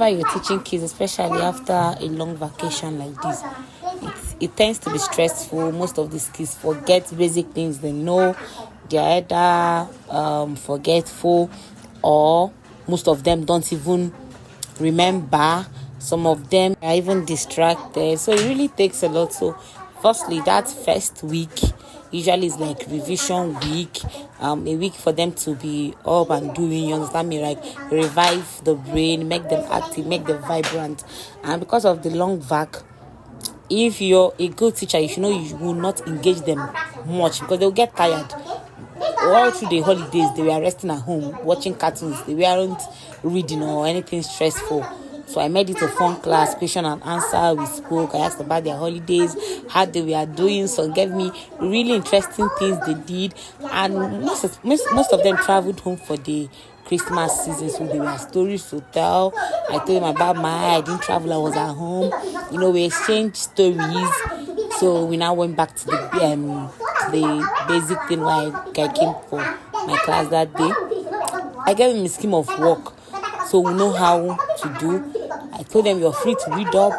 whenever you're teaching kids, especially after a long vacation like this, it tends to be stressful. Most of these kids forget basic things they know. They're either forgetful, or most of them don't even remember. Some of them are even distracted. So it really takes a lot. So firstly, that first week usually is like revision week, a week for them to be up and doing, you understand me, like revive the brain, make them active, make them vibrant. And because of the long vac, if you're a good teacher, you should know you will not engage them much because they'll get tired. All through the holidays, they were resting at home, watching cartoons. They weren't reading or anything stressful. So I made it a fun class, question and answer. We spoke. I asked about their holidays, how they were doing. So gave me really interesting things they did. And most of them traveled home for the Christmas season, so there were stories to tell. I told them about I didn't travel, I was at home. We exchanged stories. So we now went back to the basic thing why I came for my class that day. I gave them a scheme of work, so we know how to do. I told them you're free to read up,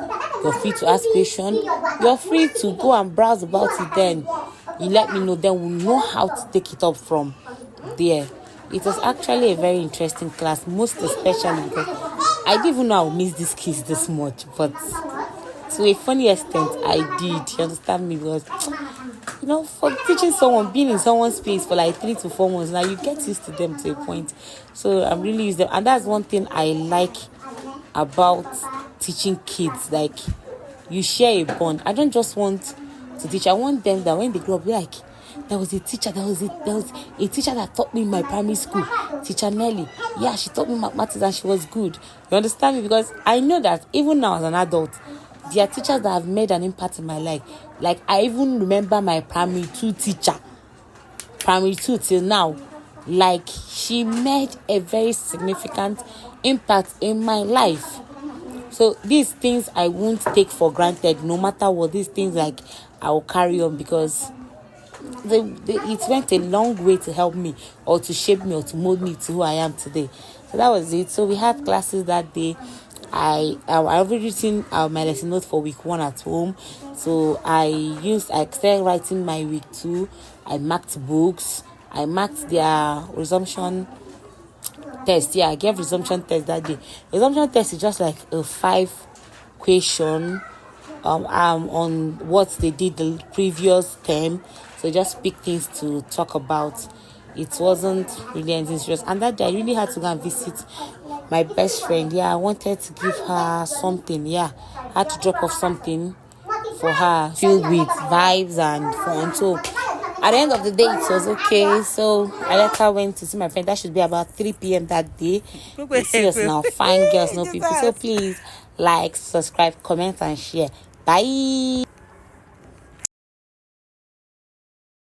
you're free to ask questions, you're free to go and browse about it. Then you let me know, then we know how to take it up from there. It was actually a very interesting class, most especially because I didn't even know I would miss these kids this much, but to a funny extent, I did. You understand me? Because for teaching someone, being in someone's space for like 3 to 4 months, now you get used to them to a point. So I'm really used to them, and that's one thing I like about teaching kids. Like, you share a bond. I don't just want to teach. I want them that when they grow up, like, there was a teacher that taught me in my primary school, Teacher Nelly. Yeah, she taught me mathematics and she was good. You understand me? Because I know that even now as an adult, there are teachers that have made an impact in my life. Like, I even remember my primary 2 teacher, primary 2 till now. Like, she made a very significant impact in my life. So these things I won't take for granted, no matter what. These things, like, I will carry on because it went a long way to help me, or to shape me, or to mold me to who I am today. So that was it. So we had classes that day. I already written my lesson note for week 1 at home. So I started writing my week 2. I marked books. I marked their resumption test. Yeah, I gave resumption test that day. Resumption test is just like a 5 question on what they did the previous term. So just pick things to talk about. It wasn't really anything serious. And that day I really had to go and visit my best friend. Yeah, I wanted to give her something. Yeah, I had to drop off something for her filled with vibes and fun. So at the end of the day, it was okay. So I let her went to see my friend. That should be about 3 p.m. that day. You see us now, fine girls, no people. So please like, subscribe, comment, and share. Bye.